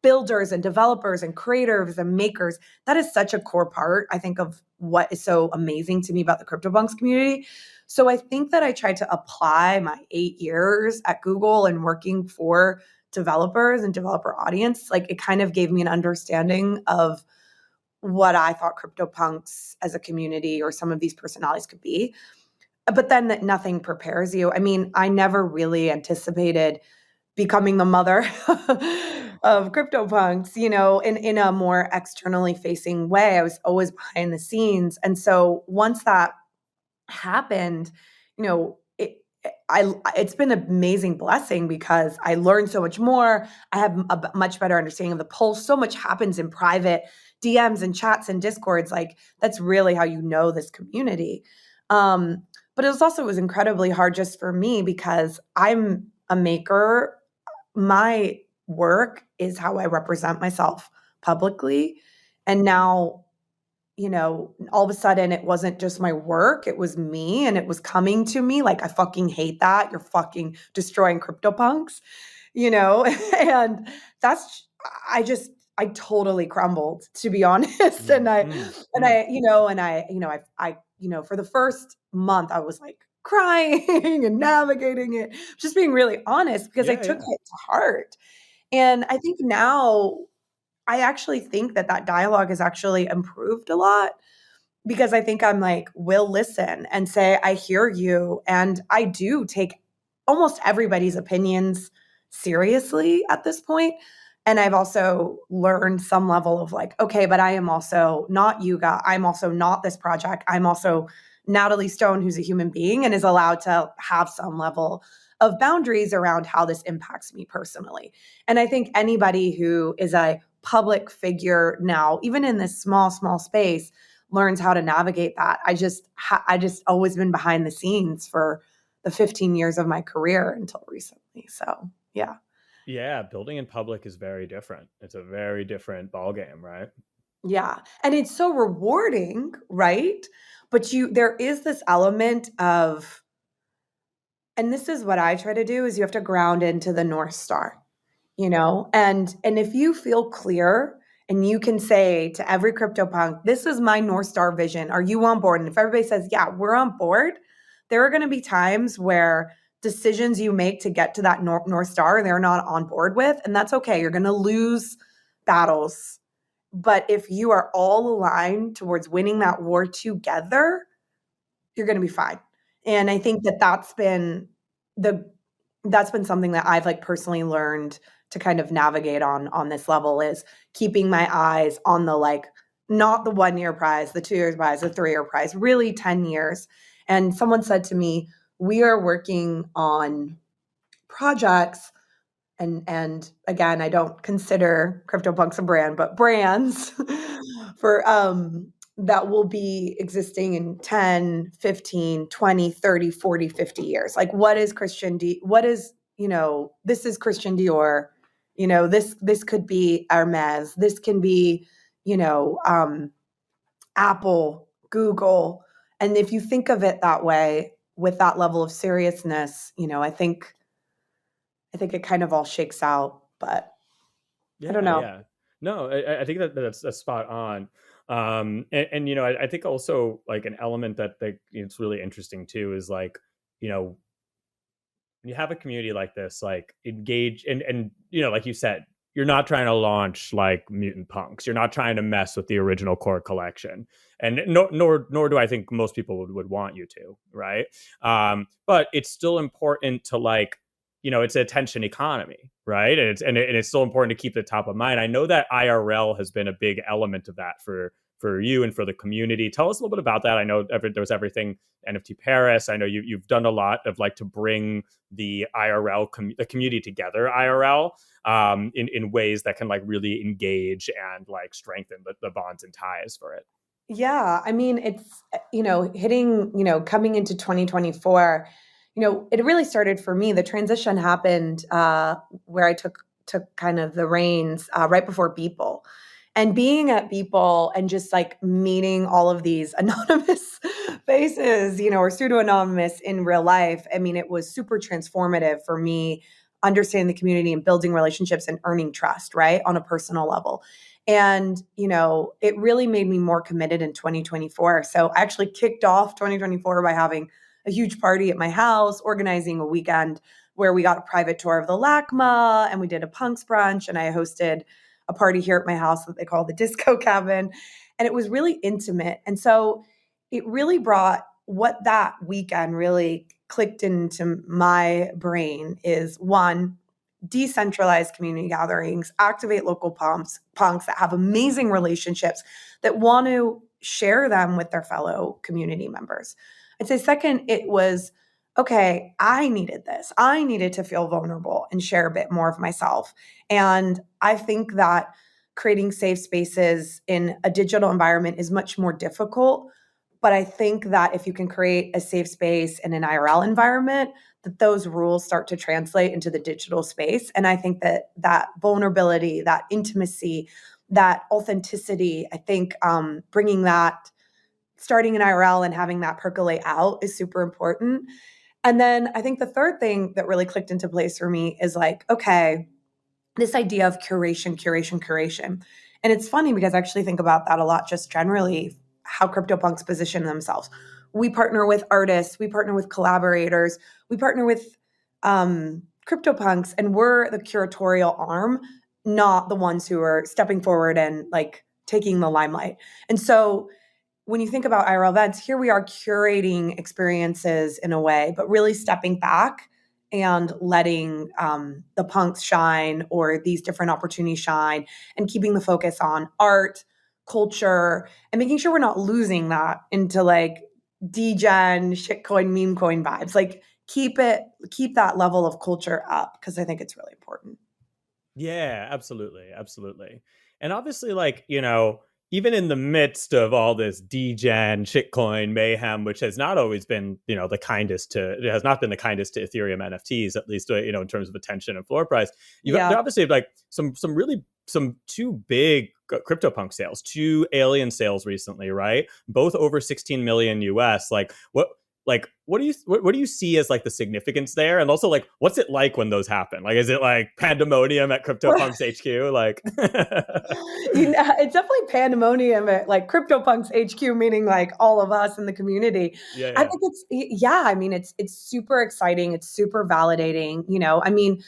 A: builders and developers and creators and makers. That is such a core part, I think, of what is so amazing to me about the CryptoPunks community. So I think that I tried to apply my 8 years at Google and working for developers and developer audience. It kind of gave me an understanding of what I thought CryptoPunks as a community or some of these personalities could be. But then that nothing prepares you. I mean, I never really anticipated becoming the mother of CryptoPunks, in a more externally facing way. I was always behind the scenes. And so once that happened, it's been an amazing blessing because I learned so much more. I have a much better understanding of the pulse. So much happens in private DMs and chats and Discords. That's really how you know this community. But it was incredibly hard just for me because I'm a maker. My work is how I represent myself publicly. And now, all of a sudden it wasn't just my work, it was me and it was coming to me. I fucking hate that. You're fucking destroying CryptoPunks, and I totally crumbled, to be honest. And I for the first month, I was crying and navigating it, just being really honest because I took it to heart. And I think now I actually think that dialogue has actually improved a lot because I think I'm will listen and say, I hear you. And I do take almost everybody's opinions seriously at this point. And I've also learned some level of like, okay, but I am also not Yuga. I'm also not this project. I'm also Natalie Stone, who's a human being and is allowed to have some level of boundaries around how this impacts me personally. And I think anybody who is a public figure now, even in this small space, learns how to navigate that. I just always been behind the scenes for the 15 years of my career until recently. So, yeah.
B: Yeah, building in public is very different. It's a very different ballgame, right?
A: Yeah. And it's so rewarding, right? But there is this element of, and this is what I try to do, is you have to ground into the North Star, and if you feel clear and you can say to every CryptoPunk, this is my North Star vision. Are you on board? And if everybody says, yeah, we're on board, there are going to be times where decisions you make to get to that North Star, they're not on board with. And that's okay. You're going to lose battles. But if you are all aligned towards winning that war together, you're going to be fine. And I think that that's been something that I've like personally learned to kind of navigate on this level, is keeping my eyes on the like, not the 1 year prize, the 2 years prize, the 3 year prize, really 10 years. And someone said to me, we are working on projects, and again, I don't consider CryptoPunks a brand, but brands for that will be existing in 10, 15, 20, 30, 40, 50 years. Like, what is this is Christian Dior, this could be Hermes, this can be, Apple, Google. And if you think of it that way, with that level of seriousness, I think it kind of all shakes out, but I don't know.
B: Yeah. No, I think that's spot on. And I think also like an element that it's really interesting too is like, when you have a community like this, like engage and like you said, you're not trying to launch like mutant punks. You're not trying to mess with the original core collection, and nor do I think most people would want you to, right? But it's still important to like, it's an attention economy, right? And it's still important to keep it top of mind. I know that IRL has been a big element of that for you and for the community. Tell us a little bit about that. I know there was everything NFT Paris. I know you've done a lot of like to bring the the community together IRL in ways that can like really engage and like strengthen the bonds and ties for it.
A: Yeah, I mean, it's, hitting, coming into 2024, it really started for me. The transition happened where I took kind of the reins right before Beeple. And being at Beeple and just like meeting all of these anonymous faces, or pseudo-anonymous in real life, I mean, it was super transformative for me, understanding the community and building relationships and earning trust, right, on a personal level. And, it really made me more committed in 2024. So I actually kicked off 2024 by having a huge party at my house, organizing a weekend where we got a private tour of the LACMA and we did a punks brunch, and I hosted a party here at my house that they call the disco cabin. And it was really intimate. And so it really brought, what that weekend really clicked into my brain is, one, decentralized community gatherings, activate local punks that have amazing relationships that want to share them with their fellow community members. I'd say second, it was, okay, I needed this. I needed to feel vulnerable and share a bit more of myself. And I think that creating safe spaces in a digital environment is much more difficult. But I think that if you can create a safe space in an IRL environment, that those rules start to translate into the digital space. And I think that vulnerability, that intimacy, that authenticity, I think bringing that, starting in IRL and having that percolate out is super important. And then I think the third thing that really clicked into place for me is like, okay, this idea of curation. And it's funny because I actually think about that a lot, just generally how CryptoPunks position themselves. We partner with artists, we partner with collaborators, we partner with CryptoPunks, and we're the curatorial arm, not the ones who are stepping forward and like taking the limelight. And so when you think about IRL events, here we are curating experiences in a way, but really stepping back and letting the punks shine or these different opportunities shine and keeping the focus on art, culture, and making sure we're not losing that into like degen, shitcoin, meme coin vibes. Like keep that level of culture up because I think it's really important.
B: Yeah, absolutely. Absolutely. And obviously, like, even in the midst of all this degen, shitcoin mayhem, which has not always been, it has not been the kindest to Ethereum NFTs, at least, in terms of attention and floor price. There obviously like some two big CryptoPunk sales, two alien sales recently, right? Both over 16 million US. What do you see as like the significance there, and also like what's it like when those happen? Like, is it like pandemonium at CryptoPunks HQ? Like,
A: it's definitely pandemonium at like CryptoPunks HQ, meaning like all of us in the community.
B: yeah,
A: I think I mean, it's super exciting. It's super validating. I mean,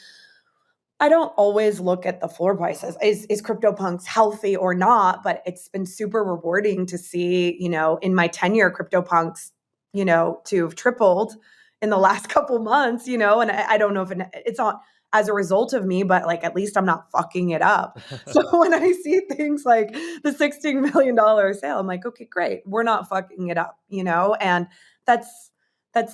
A: I don't always look at the floor prices. Is CryptoPunks healthy or not? But it's been super rewarding to see, in my tenure, CryptoPunks, to have tripled in the last couple months, and I don't know if it's not as a result of me, but like at least I'm not fucking it up. So when I see things like the $16 million sale, I'm like, okay, great. We're not fucking it up, and that's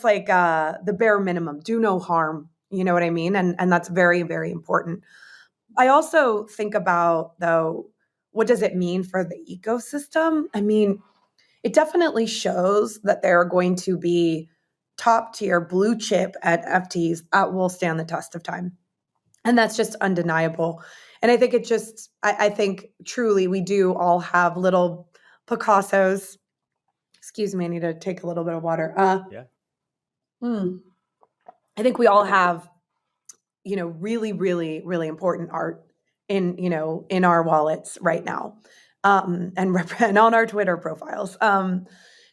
A: like the bare minimum. Do no harm. You know what I mean? And that's very, very important. I also think about, though, what does it mean for the ecosystem? I mean, it definitely shows that there are going to be top tier blue chip NFTs that will stand the test of time. And that's just undeniable. And I think I think truly we do all have little Picassos. Excuse me, I need to take a little bit of water.
B: yeah.
A: I think we all have really, really, really important art in our wallets right now, and on our Twitter profiles.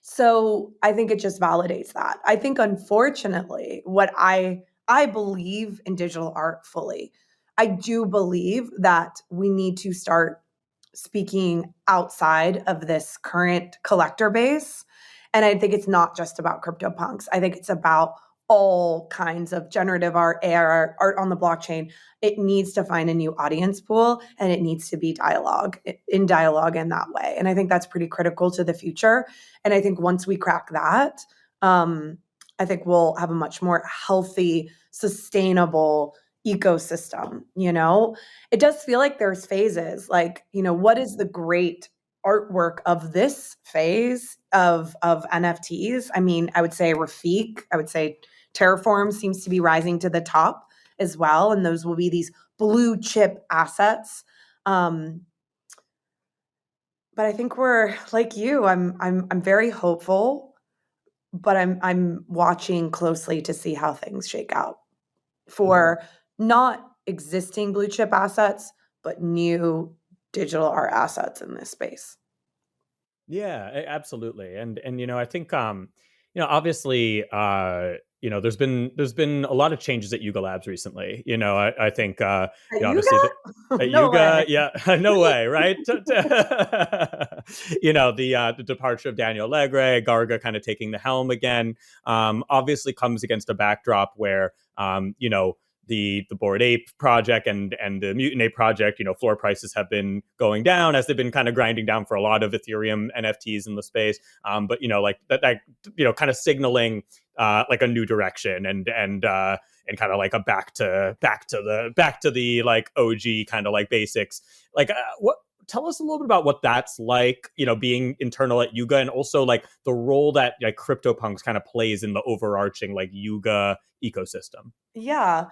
A: So I think it just validates that. I think, unfortunately, what I believe in digital art fully. I do believe that we need to start speaking outside of this current collector base. And I think it's not just about CryptoPunks. I think it's about all kinds of generative art, AR art on the blockchain. It needs to find a new audience pool, and it needs to be in dialogue in that way. And I think that's pretty critical to the future. And I think once we crack that, I think we'll have a much more healthy, sustainable ecosystem. It does feel like there's phases. Like, what is the great artwork of this phase of NFTs? I mean, I would say Rafiq, I would say Terraform seems to be rising to the top as well, and those will be these blue chip assets. But I think we're like you. I'm very hopeful, but I'm watching closely to see how things shake out for not existing blue chip assets, but new digital art assets in this space.
B: Yeah, absolutely. And I think obviously there's been a lot of changes at Yuga Labs recently. I think obviously at
A: No
B: Yuga,
A: way.
B: yeah, no way, right? The departure of Daniel Legre, Garga kind of taking the helm again, obviously comes against a backdrop where the Bored Ape project and the Mutant Ape project, floor prices have been going down as they've been kind of grinding down for a lot of Ethereum NFTs in the space. But like that kind of signaling like a new direction and kind of like a back to the like OG kind of like basics. Like what? Tell us a little bit about what that's like, being internal at Yuga, and also like the role that like CryptoPunks kind of plays in the overarching like Yuga ecosystem.
A: Yeah.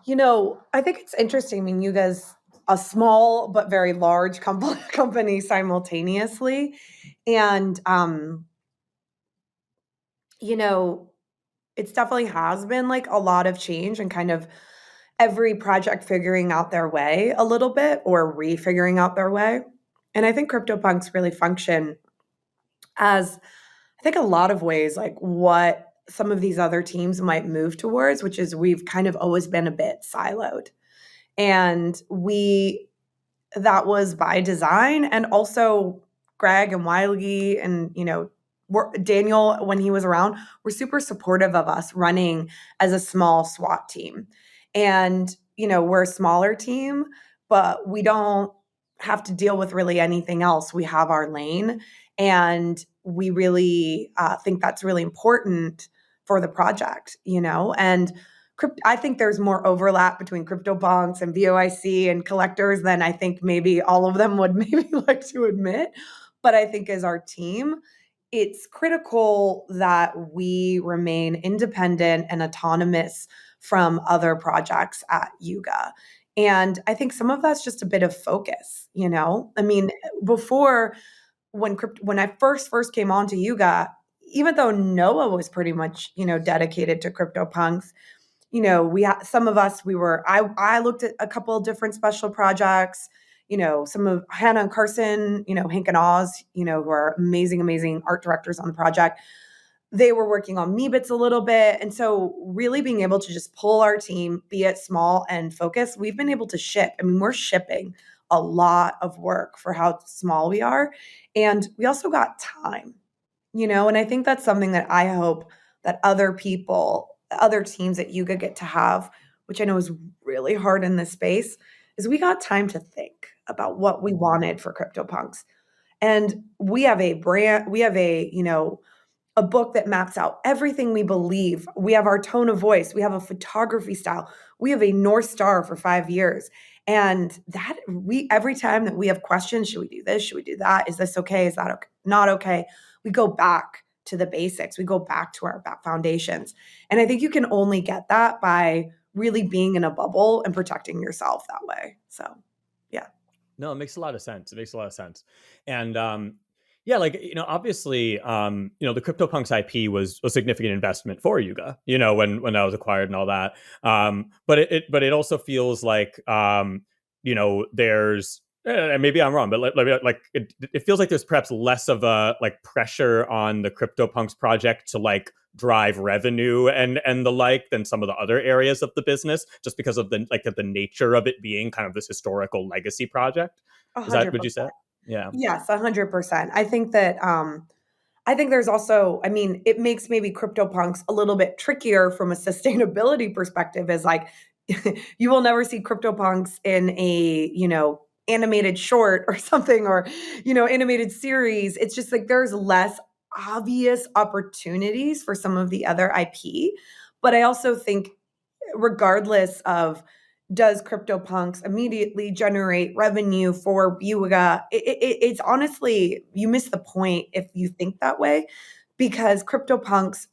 A: I think it's interesting. I mean, Yuga's a small but very large company simultaneously. And, it's definitely has been like a lot of change and kind of every project figuring out their way a little bit or refiguring out their way. And I think CryptoPunks really function as, I think, a lot of ways like what some of these other teams might move towards, which is we've kind of always been a bit siloed. And that was by design. And also Greg and Wiley and, Daniel, when he was around, were super supportive of us running as a small SWAT team. And, we're a smaller team, but we don't have to deal with really anything else. We have our lane, and we really think that's really important for the project, and I think there's more overlap between CryptoPunks and VOIC and collectors than I think maybe all of them would maybe like to admit. But I think as our team, it's critical that we remain independent and autonomous from other projects at Yuga. And I think some of that's just a bit of focus, I mean, before when I first came on to Yuga, even though Noah was pretty much, dedicated to CryptoPunks, we had some of us, I looked at a couple of different special projects, some of Hannah and Carson, Hank and Oz, who are amazing art directors on the project. They were working on Meebits a little bit. And so really being able to just pull our team, be it small and focus, we've been able to ship. I mean, we're shipping a lot of work for how small we are. And we also got time, and I think that's something that I hope that other people, other teams at Yuga get to have, which I know is really hard in this space, is we got time to think about what we wanted for CryptoPunks. And we have a brand, we have a book that maps out everything we believe. We have our tone of voice. We have a photography style. We have a North Star for 5 years. And that every time that we have questions, should we do this? Should we do that? Is this okay? Is that okay? Not okay? We go back to the basics. We go back to our foundations. And I think you can only get that by really being in a bubble and protecting yourself that way. So, yeah.
B: No, it makes a lot of sense. It makes a lot of sense. And yeah, like, obviously, the CryptoPunks IP was a significant investment for Yuga, when that was acquired and all that. But it also feels like, there's, maybe I'm wrong, but it feels like there's perhaps less of a like pressure on the CryptoPunks project to like drive revenue and the like than some of the other areas of the business, just because of the nature of it being kind of this historical legacy project. Is that
A: 100%.
B: what you said? Yeah.
A: Yes, 100%. I think that I think there's also, I mean, it makes maybe CryptoPunks a little bit trickier from a sustainability perspective, is like you will never see CryptoPunks in a, animated short or something, or, animated series. It's just like there's less obvious opportunities for some of the other IP. But I also think regardless of does CryptoPunks immediately generate revenue for Yuga, it's honestly, you miss the point if you think that way, because CryptoPunks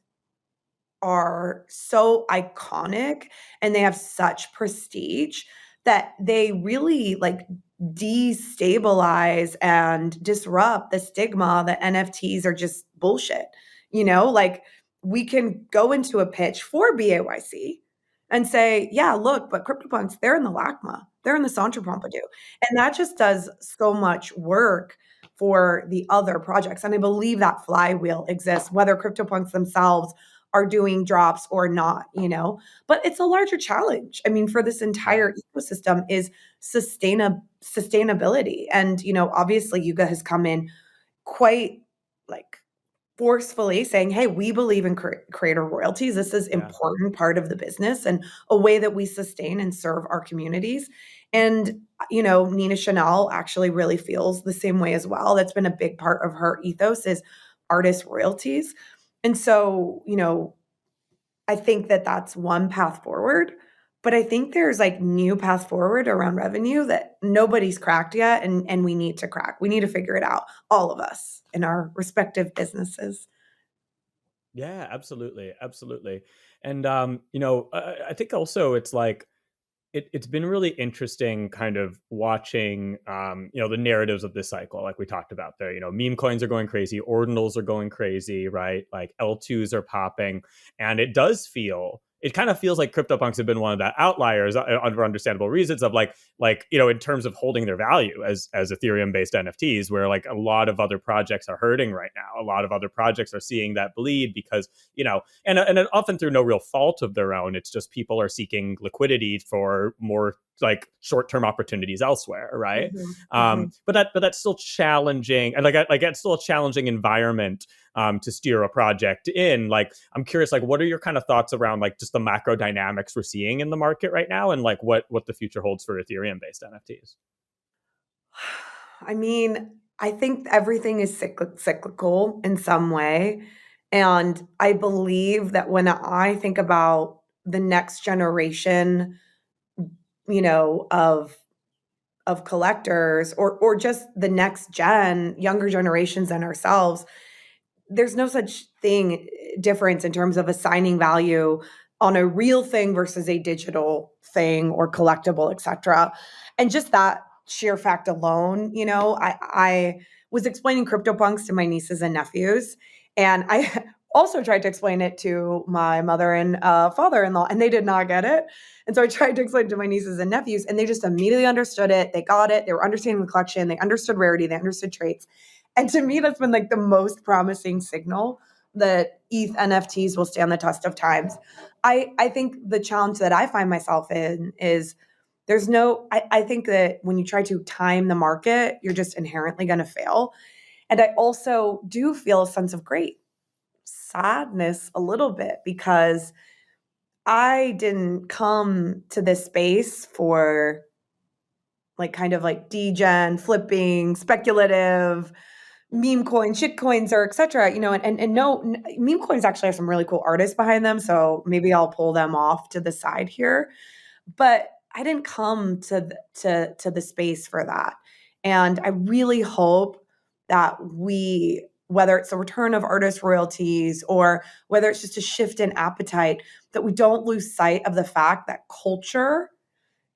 A: are so iconic and they have such prestige that they really like destabilize and disrupt the stigma that NFTs are just bullshit. Like we can go into a pitch for BAYC and say, yeah, look, but CryptoPunks, they're in the LACMA, they're in the Centre Pompidou. And that just does so much work for the other projects. And I believe that flywheel exists, whether CryptoPunks themselves are doing drops or not, but it's a larger challenge. I mean, for this entire ecosystem is sustainability. And, obviously Yuga has come in quite like forcefully saying, hey, we believe in creator royalties. This is important part of the business and a way that we sustain and serve our communities. And, Nina Chanel actually really feels the same way as well. That's been a big part of her ethos is artist royalties. And so, I think that that's one path forward, but I think there's like new path forward around revenue that nobody's cracked yet. And we need to crack, we need to figure it out, all of us in our respective businesses.
B: Yeah, absolutely. Absolutely. And, I think also it's like, it's been really interesting kind of watching, the narratives of this cycle. Like we talked about there, meme coins are going crazy, ordinals are going crazy, right? Like L2s are popping. And it kind of feels like CryptoPunks have been one of the outliers for understandable reasons of like, in terms of holding their value as Ethereum based NFTs, where like a lot of other projects are hurting right now. A lot of other projects are seeing that bleed because, and often through no real fault of their own. It's just people are seeking liquidity for more like short-term opportunities elsewhere, right?
A: Mm-hmm.
B: But that's still challenging, and like it's still a challenging environment to steer a project in. Like, I'm curious, like, what are your kind of thoughts around like just the macro dynamics we're seeing in the market right now, and like what the future holds for Ethereum-based NFTs?
A: I mean, I think everything is cyclical in some way. And I believe that when I think about the next generation, of collectors, or just the next gen, younger generations than ourselves, there's no such thing difference in terms of assigning value on a real thing versus a digital thing or collectible, etc. And just that sheer fact alone, I was explaining CryptoPunks to my nieces and nephews, and I also tried to explain it to my mother and father-in-law, and they did not get it. And so I tried to explain it to my nieces and nephews, and they just immediately understood it. They got it. They were understanding the collection. They understood rarity. They understood traits. And to me, that's been like the most promising signal that ETH NFTs will stand the test of times. I think the challenge that I find myself in is I think that when you try to time the market, you're just inherently going to fail. And I also do feel a sense of great sadness a little bit, because I didn't come to this space for like kind of like degen, flipping, speculative, meme coins, shit coins, or etc. And no, meme coins actually have some really cool artists behind them, so maybe I'll pull them off to the side here. But I didn't come to the space for that, and I really hope that whether it's a return of artist royalties or whether it's just a shift in appetite, that we don't lose sight of the fact that culture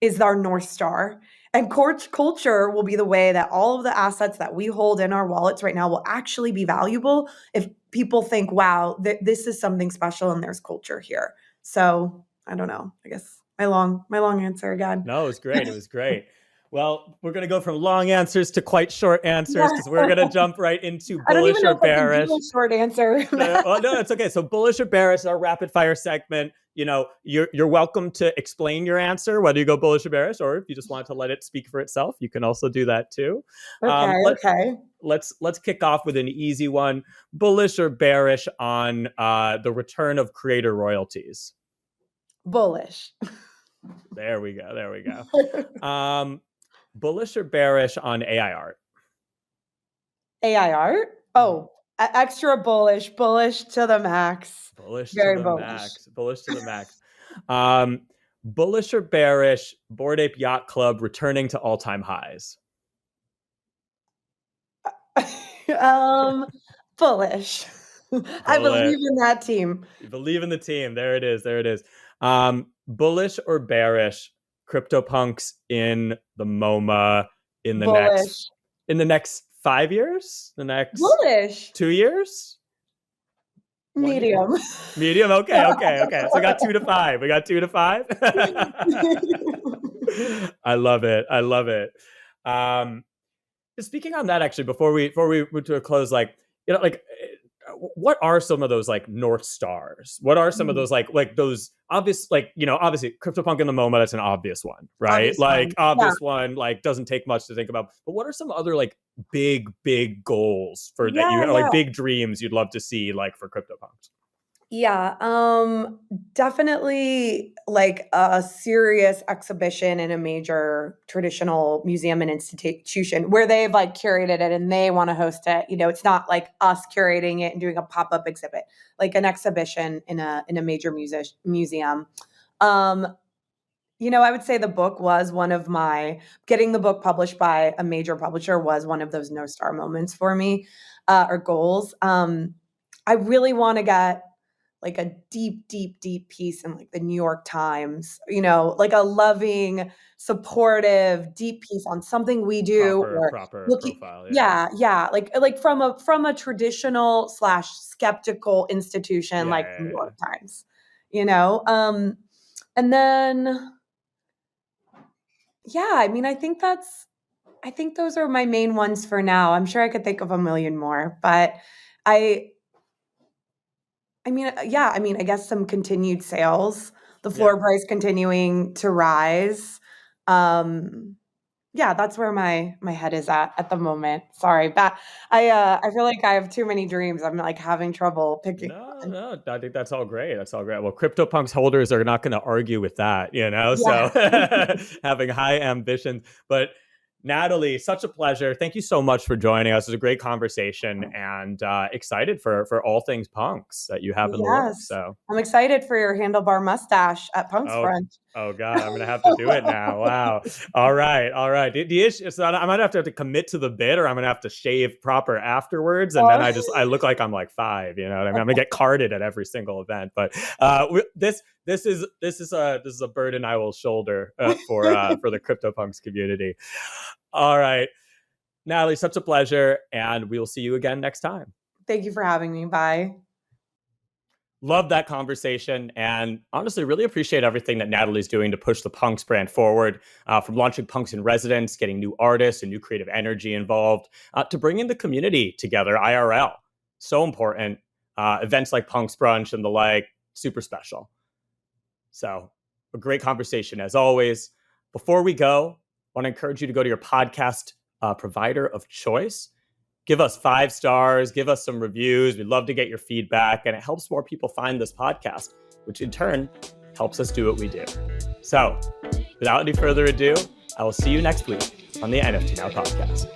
A: is our North Star. And culture will be the way that all of the assets that we hold in our wallets right now will actually be valuable if people think, wow, this is something special and there's culture here. So I don't know. I guess my long answer again.
B: No, it was great. It was great. Well, we're going to go from long answers to quite short answers, because we're going to jump right into
A: I don't
B: bullish
A: even know
B: or
A: if I can
B: bearish.
A: do a short answer.
B: No, it's okay. So bullish or bearish, our rapid fire segment. You're welcome to explain your answer, whether you go bullish or bearish, or if you just want to let it speak for itself, you can also do that too.
A: Okay.
B: Let's kick off with an easy one. Bullish or bearish on the return of creator royalties?
A: Bullish.
B: There we go. Bullish or bearish on AI art?
A: AI art? Oh, extra bullish to the max. Very bullish.
B: Bullish to the max. Bullish or bearish, Bored Ape Yacht Club returning to all-time highs?
A: Bullish. I believe in that team.
B: You believe in the team. There it is. Bullish or bearish, CryptoPunks in the MoMA in the next 5 years? The next
A: bullish.
B: 2 years?
A: Medium.
B: Medium. Okay. So we got 2 to 5. I love it. Speaking on that, actually, before we move to a close, what are some of those like North Stars? What are some of those like those obvious, obviously CryptoPunk in the MoMA, that's an obvious one, right? Obvious one, like doesn't take much to think about. But what are some other like big goals that you have, like big dreams you'd love to see like for CryptoPunks?
A: Definitely like a serious exhibition in a major traditional museum and institution where they've like curated it and they want to host it. It's not like us curating it and doing a pop-up exhibit, like an exhibition in a major museum. I would say the book was getting the book published by a major publisher was one of those no star moments for me, or goals. I really want to get like a deep piece in like the New York Times, like a loving, supportive, deep piece on something we do,
B: proper profile.
A: Yeah. Like from a traditional / skeptical institution like New York Times, and then, I think those are my main ones for now. I'm sure I could think of a million more, but I guess some continued sales, the floor price continuing to rise. Yeah, that's where my head is at the moment. Sorry, I feel like I have too many dreams. I'm like having trouble picking one.
B: No, I think that's all great. That's all great. Well, CryptoPunks holders are not going to argue with that,
A: Yeah.
B: So having high ambitions. But Natalie, such a pleasure. Thank you so much for joining us. It was a great conversation and excited for all things punks that you have in the works.
A: Yes.
B: So,
A: I'm excited for your handlebar mustache at Punk's
B: oh,
A: Front.
B: oh God, I'm gonna have to do it now. Wow. All right. The issue, so I might have to commit to the bit, or I'm gonna have to shave proper afterwards, and then
A: Oh.
B: I look like I'm like 5. You know what I mean? I'm gonna get carded at every single event. But this is a burden I will shoulder for the CryptoPunks community. All right, Natalie, such a pleasure, and we will see you again next time.
A: Thank you for having me. Bye.
B: Love that conversation, and honestly really appreciate everything that Natalie's doing to push the Punks brand forward, from launching Punks in Residence, getting new artists and new creative energy involved, to bringing the community together IRL. So important. Events like Punks Brunch and the like, super special. So a great conversation as always. Before we go, I want to encourage you to go to your podcast provider of choice. Give us 5 stars, give us some reviews. We'd love to get your feedback, and it helps more people find this podcast, which in turn helps us do what we do. So without any further ado, I will see you next week on the NFT Now podcast.